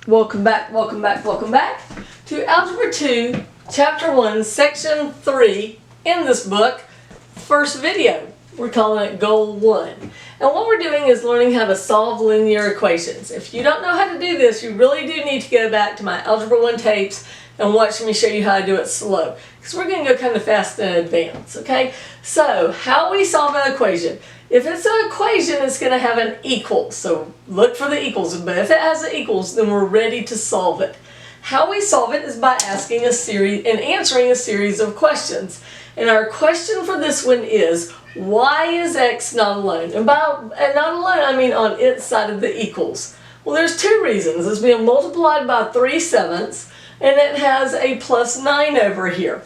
Welcome back to Algebra 2, Chapter 1, Section 3 in this book, first video. We're calling it Goal 1. And what we're doing is learning how to solve linear equations. If you don't know how to do this, you really do need to go back to my Algebra 1 tapes and watch me show you how to do it slow. Because we're going to go kind of fast in advance, okay? So, how we solve an equation. If it's an equation, it's going to have an equal. So look for the equals. But if it has an equals, then we're ready to solve it. How we solve it is by asking a series and answering a series of questions. And our question for this one is, why is x not alone? And by not alone, I mean on its side of the equals. Well, there's two reasons. It's being multiplied by 3/7, and it has a plus 9 over here.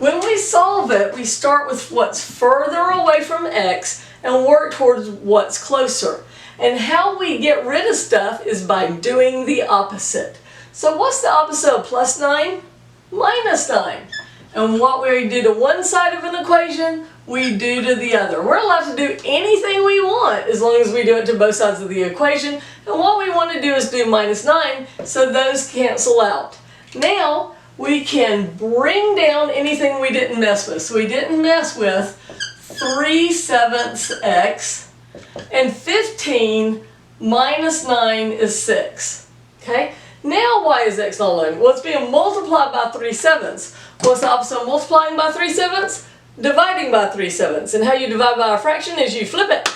When we solve it, we start with what's further away from x and work towards what's closer. And how we get rid of stuff is by doing the opposite. So what's the opposite of plus 9? Minus 9. And what we do to one side of an equation, we do to the other. We're allowed to do anything we want as long as we do it to both sides of the equation. And what we want to do is do minus 9, so those cancel out. Now, we can bring down anything we didn't mess with. So we didn't mess with 3/7 x, and 15 minus 9 is 6. Okay? Now why is x not alone? Well, it's being multiplied by 3/7. What's the opposite of multiplying by 3/7? Dividing by 3/7. And how you divide by a fraction is you flip it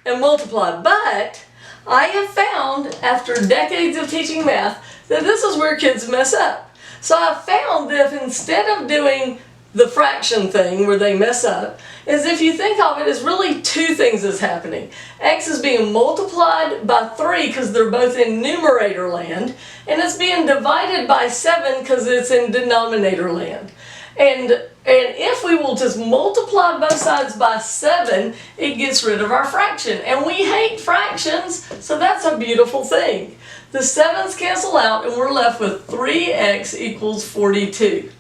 and multiply. But I have found, after decades of teaching math, that this is where kids mess up. So I found that if instead of doing the fraction thing where they mess up, is if you think of it as really two things is happening. X is being multiplied by 3 because they're both in numerator land, and it's being divided by 7 because it's in denominator land. And if we will just multiply both sides by 7, it gets rid of our fraction. And we hate fractions, so that's a beautiful thing. The 7's cancel out, and we're left with 3x equals 42.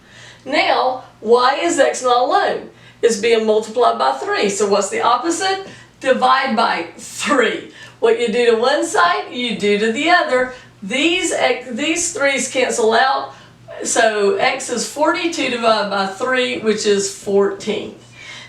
Now, why is x not alone? It's being multiplied by 3. So what's the opposite? Divide by 3. What you do to one side, you do to the other. These 3's cancel out. So x is 42 divided by 3, which is 14.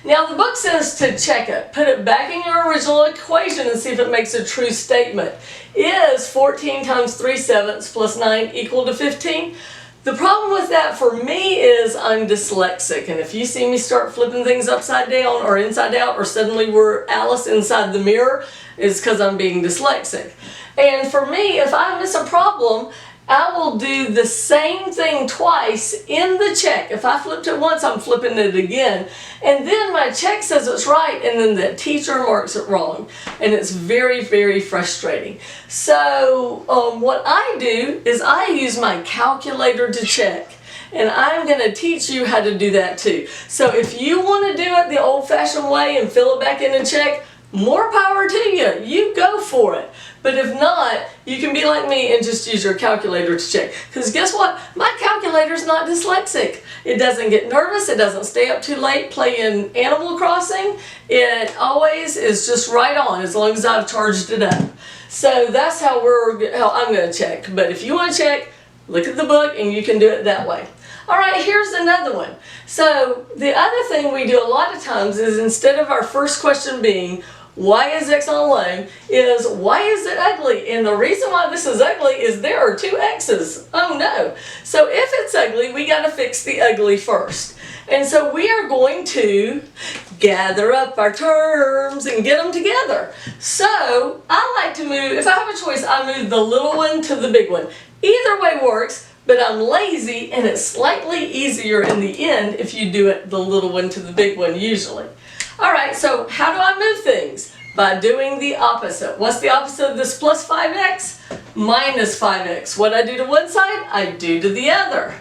Now the book says to check it. Put it back in your original equation and see if it makes a true statement. Is 14 times 3/7 plus 9 equal to 15? The problem with that for me is I'm dyslexic, and if you see me start flipping things upside down or inside out, or suddenly we're Alice inside the mirror, it's because I'm being dyslexic. And for me, if I miss a problem, I will do the same thing twice in the check. If I flipped it once, I'm flipping it again. And then my check says it's right, and then the teacher marks it wrong. And it's very, very frustrating. So what I do is I use my calculator to check. And I'm going to teach you how to do that too. So if you want to do it the old-fashioned way and fill it back in and check, more power to you. You go for it. But if not, you can be like me and just use your calculator to check. Because guess what? My calculator's not dyslexic. It doesn't get nervous. It doesn't stay up too late playing Animal Crossing. It always is just right on as long as I've charged it up. So that's how I'm going to check. But if you want to check, look at the book and you can do it that way. Alright, here's another one. So the other thing we do a lot of times is instead of our first question being, why is x not alone, is why is it ugly? And the reason why this is ugly is there are two x's. Oh no. So if it's ugly, we got to fix the ugly first. And so we are going to gather up our terms and get them together. So I like to move, if I have a choice, I move the little one to the big one. Either way works, but I'm lazy and it's slightly easier in the end if you do it the little one to the big one usually. Alright, so how do I move things? By doing the opposite. What's the opposite of this plus 5x? Minus 5x. What I do to one side, I do to the other.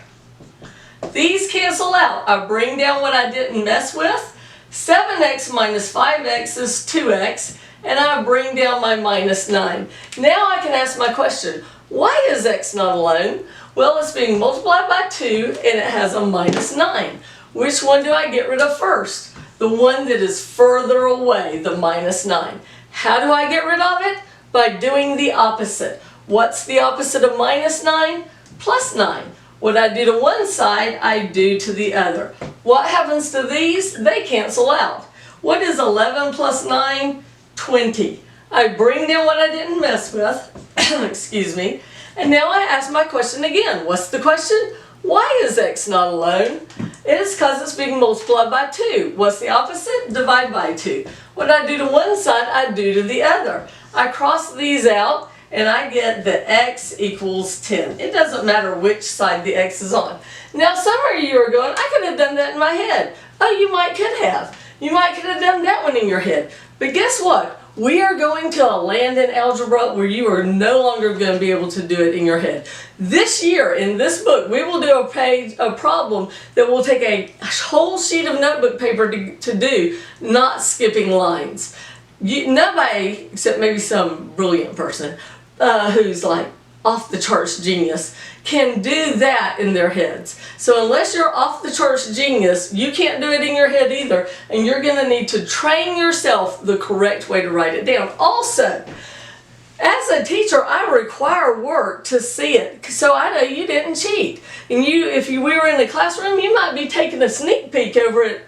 These cancel out. I bring down what I didn't mess with. 7x minus 5x is 2x, and I bring down my minus 9. Now I can ask my question, why is x not alone? Well, it's being multiplied by 2, and it has a minus 9. Which one do I get rid of first? The one that is further away, the minus 9. How do I get rid of it? By doing the opposite. What's the opposite of minus 9? Plus 9. What I do to one side, I do to the other. What happens to these? They cancel out. What is 11 plus 9? 20. I bring down what I didn't mess with, excuse me, and now I ask my question again. What's the question? Why is x not alone? It is because it's being multiplied by 2. What's the opposite? Divide by 2. What I do to one side, I do to the other. I cross these out and I get that x equals 10. It doesn't matter which side the x is on. Now some of you are going, I could have done that in my head. Oh, you might could have. You might could have done that one in your head. But guess what? We are going to a land in algebra where you are no longer going to be able to do it in your head. This year, in this book, we will do a problem that will take a whole sheet of notebook paper to do, not skipping lines. Nobody, except maybe some brilliant person who's like off the charts genius, can do that in their heads. So unless you're off the charts genius, you can't do it in your head either, and you're going to need to train yourself the correct way to write it down. Also, as a teacher, I require work to see it, so I know you didn't cheat. And if we were in the classroom, you might be taking a sneak peek over at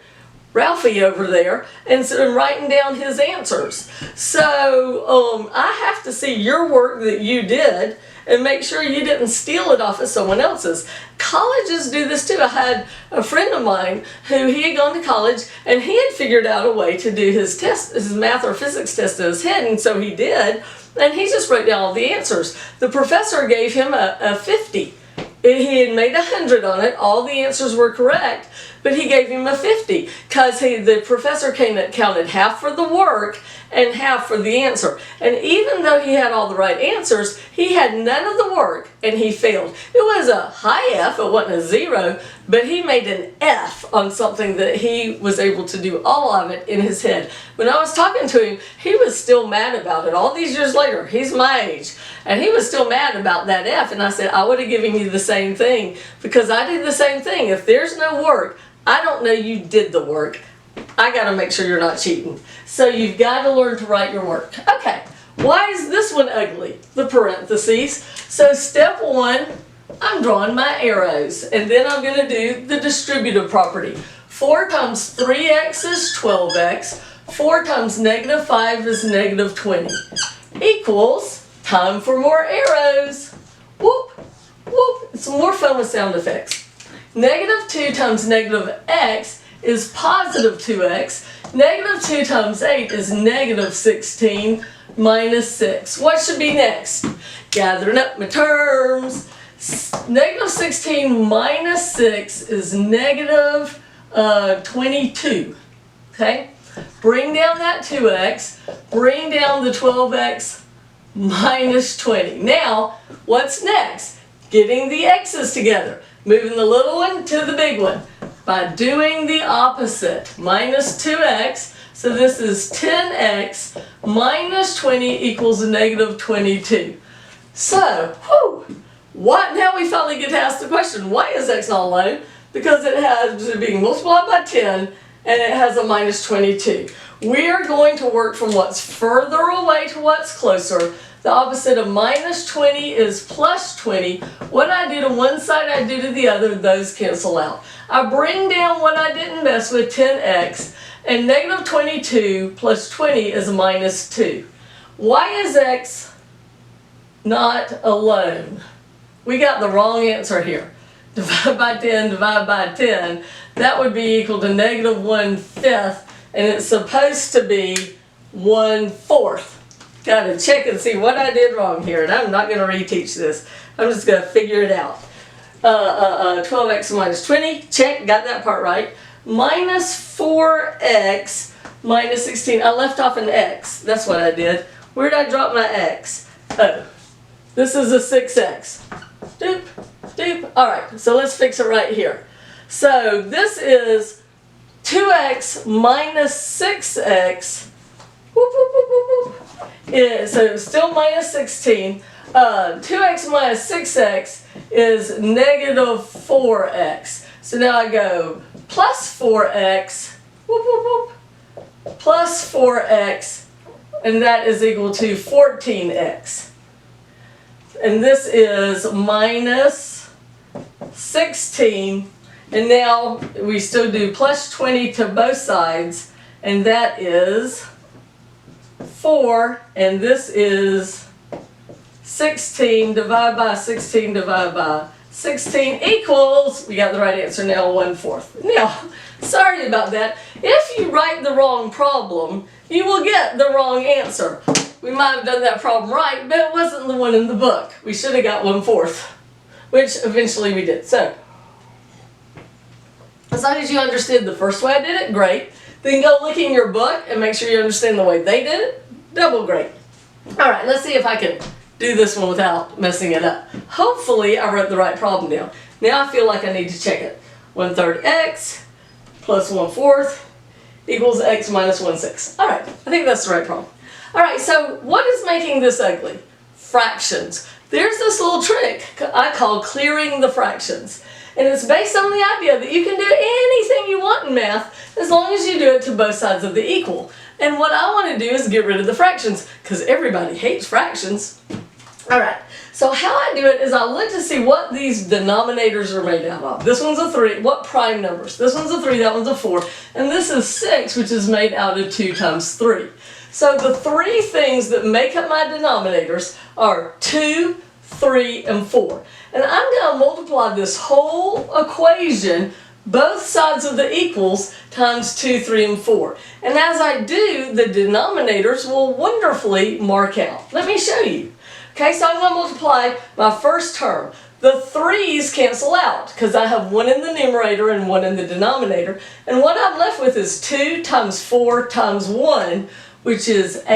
Ralphie over there and writing down his answers. So I have to see your work that you did and make sure you didn't steal it off of someone else's. Colleges do this too. I had a friend of mine who he had gone to college and he had figured out a way to do his test, his math or physics test in his head, and so he did, and he just wrote down all the answers. The professor gave him a 50. He had made 100 on it, all the answers were correct, but he gave him a 50 because the professor counted half for the work and half for the answer. And even though he had all the right answers, he had none of the work and he failed. It was a high F, it wasn't a 0, but he made an F on something that he was able to do all of it in his head. When I was talking to him, he was still mad about it. All these years later, he's my age, and he was still mad about that F. And I said, I would have given you the same thing because I did the same thing. If there's no work, I don't know you did the work. I got to make sure you're not cheating. So you've got to learn to write your work. Okay, why is this one ugly? The parentheses. So step 1, I'm drawing my arrows, and then I'm going to do the distributive property. 4 times 3x is 12x. 4 times negative 5 is negative 20. Equals, time for more arrows. Whoop, whoop. It's more fun with sound effects. Negative 2 times negative x is positive 2x. Negative 2 times 8 is negative 16 minus 6. What should be next? Gathering up my terms. Negative 16 minus 6 is negative 22. Okay? Bring down that 2x. Bring down the 12x minus 20. Now, what's next? Getting the x's together. Moving the little one to the big one by doing the opposite. Minus 2x, so this is 10x minus 20 equals negative 22. So, what? Now we finally get to ask the question, why is x not alone? Because it has being multiplied by 10 and it has a minus 22. We are going to work from what's further away to what's closer. The opposite of minus 20 is plus 20. What I do to one side, I do to the other. Those cancel out. I bring down what I didn't mess with, 10x, and negative 22 plus 20 is minus 2. Why is x not alone? We got the wrong answer here. Divide by 10, divide by 10. That would be equal to negative 1/5, and it's supposed to be 1/4. Got to check and see what I did wrong here, and I'm not going to reteach this. I'm just going to figure it out. 12x minus 20, check, got that part right. Minus 4x minus 16. I left off an x. That's what I did. Where did I drop my x? Oh, this is a 6x. Doop, doop. All right, so let's fix it right here. So this is 2x minus 6x. Whoop, whoop, whoop, whoop, whoop. So still minus 16. 2x minus 6x is negative 4x. So now I go plus 4x, whoop, whoop, whoop, plus 4x, and that is equal to 14x. and this is minus 16, and now we still do plus 20 to both sides, and that is 4, and this is 16 divided by 16 divided by 16 equals, we got the right answer now, 1/4. Now, sorry about that. If you write the wrong problem, you will get the wrong answer. We might have done that problem right, but it wasn't the one in the book. We should have got 1/4, which eventually we did. So, as long as you understood the first way I did it, great. Then go look in your book and make sure you understand the way they did it, double great. Alright, let's see if I can do this one without messing it up. Hopefully I wrote the right problem down. Now I feel like I need to check it. 1/3 x plus 1/4 equals x minus 1/6. Alright, I think that's the right problem. Alright, so what is making this ugly? Fractions. There's this little trick I call clearing the fractions. And it's based on the idea that you can do anything you want in math as long as you do it to both sides of the equal. And what I want to do is get rid of the fractions, because everybody hates fractions. Alright, so how I do it is I look to see what these denominators are made out of. This one's a 3, what prime numbers? This one's a 3, that one's a 4, and this is 6, which is made out of 2 times 3. So the 3 things that make up my denominators are 2, 3, and 4. And I'm going to multiply this whole equation, both sides of the equals, times 2, 3, and 4. And as I do, the denominators will wonderfully mark out. Let me show you. Okay, so I'm going to multiply my first term. The 3's cancel out because I have one in the numerator and one in the denominator. And what I'm left with is 2 times 4 times 1, which is 8.